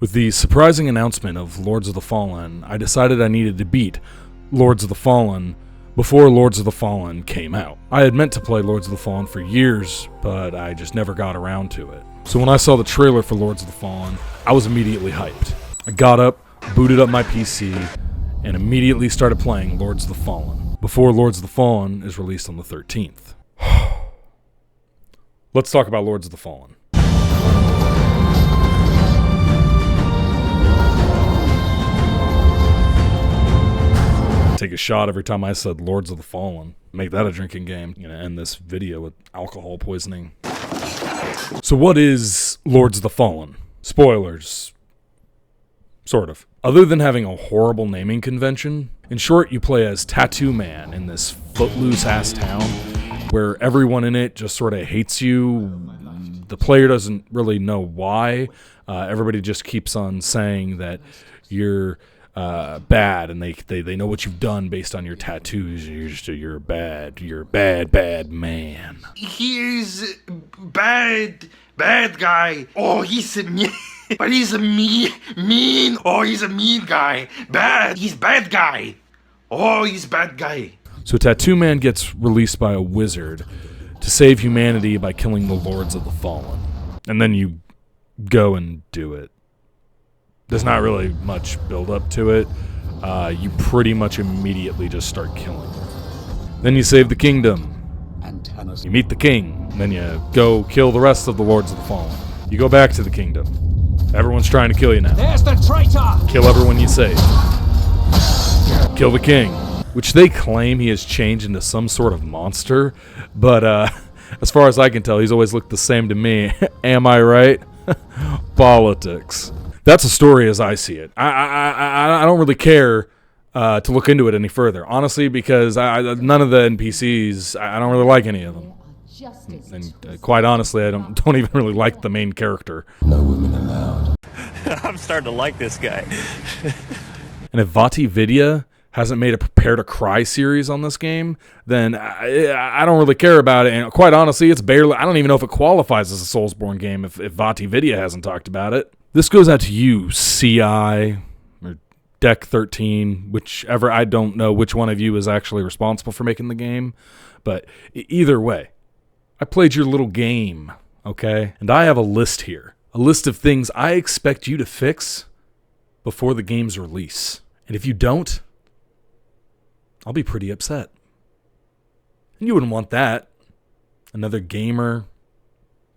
With the surprising announcement of Lords of the Fallen, I decided I needed to beat Lords of the Fallen before Lords of the Fallen came out. I had meant to play Lords of the Fallen for years, but I just never got around to it. So when I saw the trailer for Lords of the Fallen, I was immediately hyped. I got up, booted up my PC, and immediately started playing Lords of the Fallen before Lords of the Fallen is released on the 13th. Let's talk about Lords of the Fallen. Take a shot every time I said Lords of the Fallen. Make that a drinking game. I'm gonna end this video with alcohol poisoning. So what is Lords of the Fallen? Spoilers. Sort of. Other than having a horrible naming convention, in short, you play as Tattoo Man in this footloose-ass town where everyone in it just sort of hates you. The player doesn't really know why. Everybody just keeps on saying that you're bad, and they know what you've done based on your tattoos. You're a bad man. He's bad guy. Oh, he's mean. But he's a mean. Oh, he's a mean guy. Bad. He's bad guy. Oh, he's bad guy. So Tattoo Man gets released by a wizard to save humanity by killing the Lords of the Fallen. And then you go and do it. There's not really much build up to it. You pretty much immediately just start killing. Then you save the kingdom. You meet the king. Then you go kill the rest of the Lords of the Fallen. You go back to the kingdom. Everyone's trying to kill you now. There's the traitor! Kill everyone you save. Kill the king. Which they claim he has changed into some sort of monster. But as far as I can tell, he's always looked the same to me. Am I right? Politics. That's a story as I see it. I don't really care to look into it any further, honestly, because none of the NPCs, I don't really like any of them. And quite honestly, I don't even really like the main character. No women allowed. I'm starting to like this guy. And if VaatiVidya hasn't made a Prepare to Cry series on this game, then I don't really care about it. And quite honestly, it's barely, I don't even know if it qualifies as a Soulsborne game if VaatiVidya hasn't talked about it. This goes out to you, CI, or Deck 13, whichever. I don't know which one of you is actually responsible for making the game. But either way, I played your little game, okay? And I have a list here. A list of things I expect you to fix before the game's release. And if you don't, I'll be pretty upset. And you wouldn't want that. Another gamer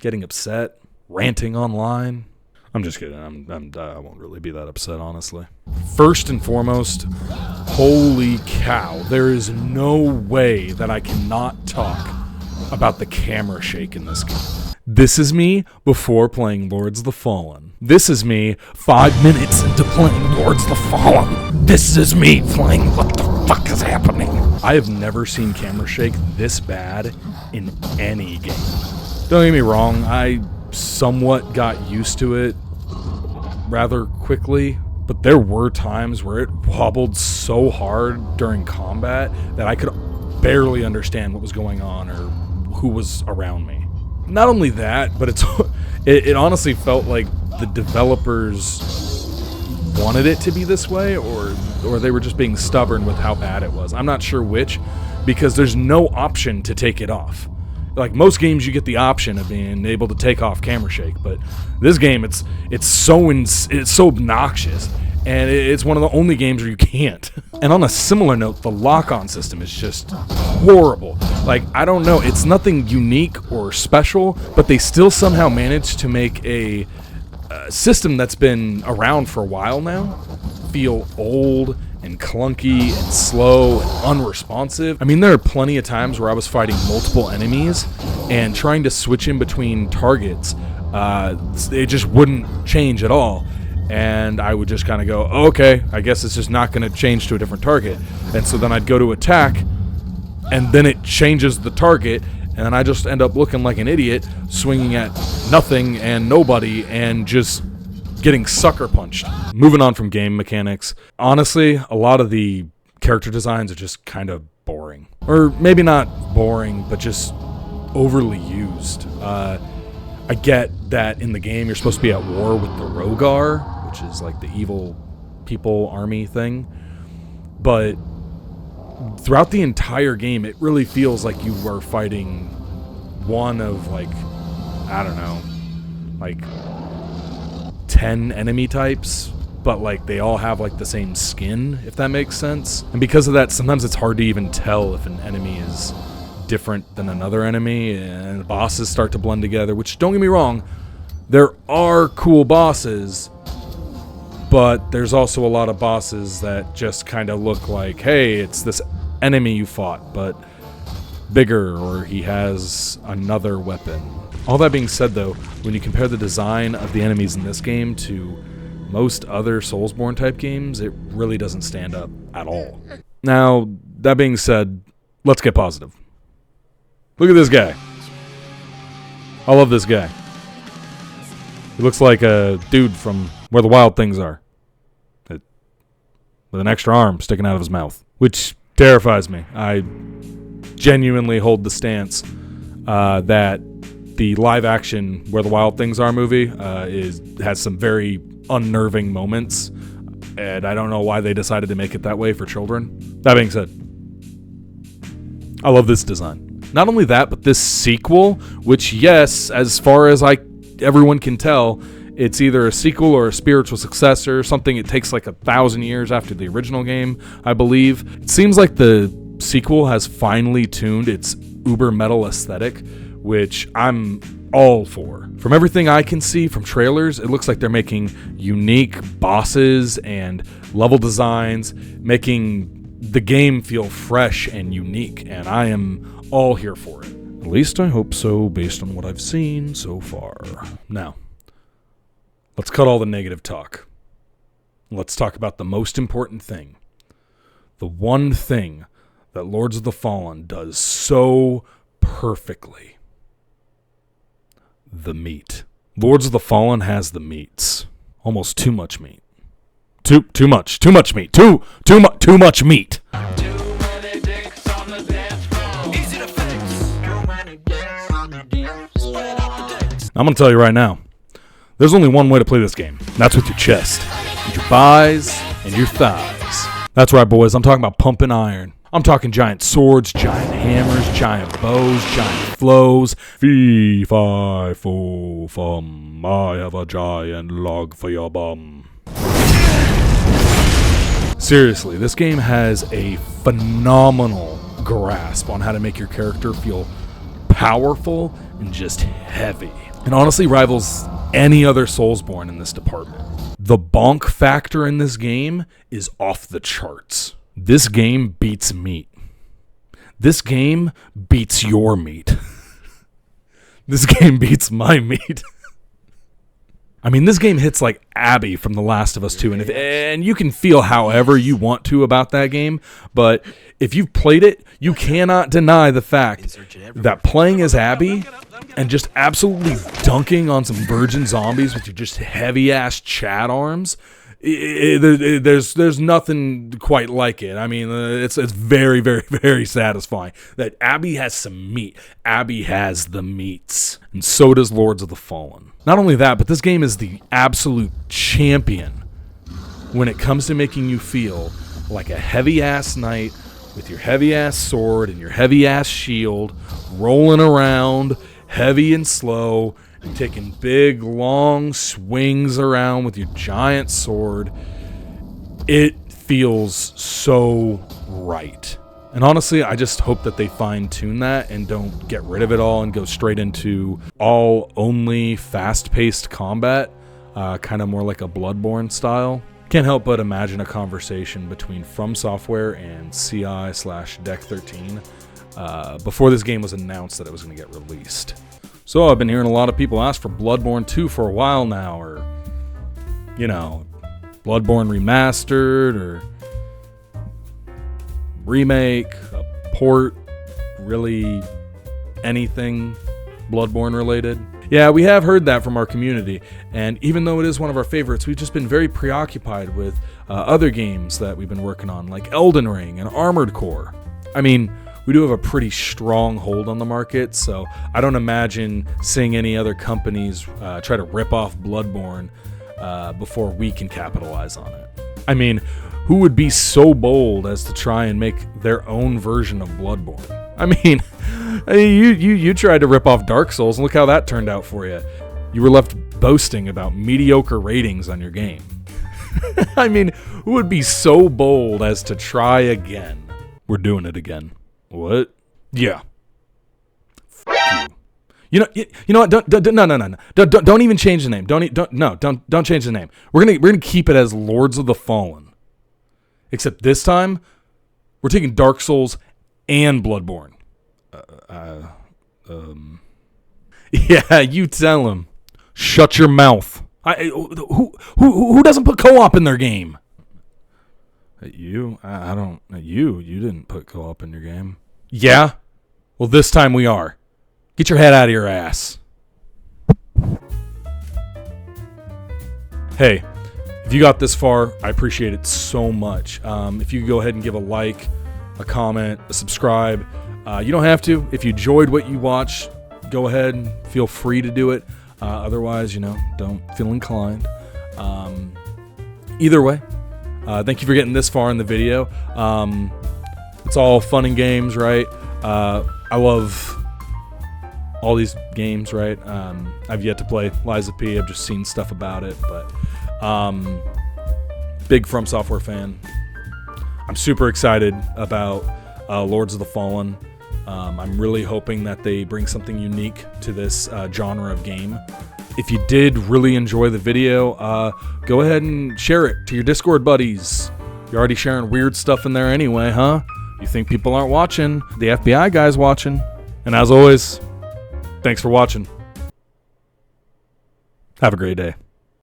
getting upset, ranting online. I'm just kidding. I won't really be that upset, honestly. First and foremost, holy cow. There is no way that I cannot talk about the camera shake in this game. This is me before playing Lords of the Fallen. This is me 5 minutes into playing Lords of the Fallen. This is me playing what the fuck is happening. I have never seen camera shake this bad in any game. Don't get me wrong, I somewhat got used to it rather quickly, but there were times where it wobbled so hard during combat that I could barely understand what was going on or who was around me. Not only that, but it honestly felt like the developers wanted it to be this way, or they were just being stubborn with how bad it was. I'm not sure which, because there's no option to take it off. Like most games, you get the option of being able to take off camera shake, but this game, it's so obnoxious, and it's one of the only games where you can't. And on a similar note, the lock-on system is just horrible. Like, I don't know, it's nothing unique or special, but they still somehow managed to make a system that's been around for a while now feel old and clunky and slow and unresponsive. I mean, there are plenty of times where I was fighting multiple enemies and trying to switch in between targets. It just wouldn't change at all. And I would just kind of go, okay, I guess it's just not going to change to a different target. And so then I'd go to attack, and then it changes the target, and then I just end up looking like an idiot, swinging at nothing and nobody, and just getting sucker punched. Moving on from game mechanics, honestly, a lot of the character designs are just kind of boring. Or maybe not boring, but just overly used. I get that in the game you're supposed to be at war with the Rogar, which is like the evil people army thing. But throughout the entire game, it really feels like you are fighting one of like, I don't know, like 10 enemy types, but like they all have like the same skin, if that makes sense. And because of that, sometimes it's hard to even tell if an enemy is different than another enemy, and the bosses start to blend together, which, don't get me wrong, there are cool bosses, but there's also a lot of bosses that just kind of look like, hey, it's this enemy you fought, but bigger, or he has another weapon. All that being said, though, when you compare the design of the enemies in this game to most other Soulsborne type games, it really doesn't stand up at all. Now, that being said, let's get positive. Look at this guy. I love this guy. He looks like a dude from Where the Wild Things Are, with an extra arm sticking out of his mouth, which terrifies me. I genuinely hold the stance that the live-action Where the Wild Things Are movie has some very unnerving moments, and I don't know why they decided to make it that way for children. That being said, I love this design. Not only that, but this sequel, which, yes, as far as everyone can tell, it's either a sequel or a spiritual successor, something it takes like 1,000 years after the original game, I believe. It seems like the sequel has finally tuned its uber metal aesthetic, which I'm all for. From everything I can see from trailers, it looks like they're making unique bosses and level designs, making the game feel fresh and unique, and I am all here for it. At least I hope so, based on what I've seen so far. Now, let's cut all the negative talk. Let's talk about the most important thing. The one thing that Lords of the Fallen does so perfectly. The meat. Lords of the Fallen has the meats. Almost too much meat. Too much meat. Too much meat. I'm going to tell you right now, there's only one way to play this game. And that's with your chest, with your thighs, and your thighs. That's right, boys. I'm talking about pumping iron. I'm talking giant swords, giant hammers, giant bows, giant flows. Fee, fi, fo, fum. I have a giant log for your bum. Seriously, this game has a phenomenal grasp on how to make your character feel powerful and just heavy. And honestly rivals any other Soulsborne in this department. The bonk factor in this game is off the charts. This game beats meat. This game beats your meat. This game beats my meat. I mean, this game hits like Abby from The Last of Us 2, and you can feel however you want to about that game, but if you've played it, you cannot deny the fact that playing as Abby and just absolutely dunking on some virgin zombies with your just heavy-ass Chad arms, there's nothing quite like it. I mean, it's very, very, very satisfying that Abby has some meat. Abby has the meats, and so does Lords of the Fallen. Not only that, but this game is the absolute champion when it comes to making you feel like a heavy-ass knight with your heavy-ass sword and your heavy-ass shield, rolling around, heavy and slow, and taking big, long swings around with your giant sword. It feels so right. And honestly, I just hope that they fine-tune that and don't get rid of it all and go straight into all-only fast-paced combat, kind of more like a Bloodborne style. Can't help but imagine a conversation between From Software and CI/Deck 13 before this game was announced that it was going to get released. So I've been hearing a lot of people ask for Bloodborne 2 for a while now, or, you know, Bloodborne Remastered, or remake, a port, really anything Bloodborne related. Yeah, we have heard that from our community, and even though it is one of our favorites, we've just been very preoccupied with other games that we've been working on, like Elden Ring and Armored Core. I mean, we do have a pretty strong hold on the market, so I don't imagine seeing any other companies try to rip off Bloodborne before we can capitalize on it. I mean, who would be so bold as to try and make their own version of Bloodborne? I mean, you tried to rip off Dark Souls, and look how that turned out for you. You were left boasting about mediocre ratings on your game. I mean, who would be so bold as to try again? We're doing it again. What? Yeah. F you. You know what? Don't even change the name. Don't change the name. We're gonna keep it as Lords of the Fallen. Except this time, we're taking Dark Souls and Bloodborne. Yeah, you tell him. Shut your mouth. Who doesn't put co-op in their game? You? I don't. You didn't put co-op in your game. Yeah? Well, this time we are. Get your head out of your ass. Hey, if you got this far, I appreciate it so much. If you could go ahead and give a like, a comment, a subscribe. You don't have to. If you enjoyed what you watched, go ahead and feel free to do it. Otherwise, don't feel inclined. Either way, thank you for getting this far in the video. It's all fun and games, right? I love all these games, right? I've yet to play Lies of P. I've just seen stuff about it, but big From Software fan. I'm super excited about Lords of the Fallen. I'm really hoping that they bring something unique to this genre of game. If you did really enjoy the video, go ahead and share it to your Discord buddies. You're already sharing weird stuff in there anyway, huh? You think people aren't watching? The FBI guy's watching. And as always, thanks for watching. Have a great day.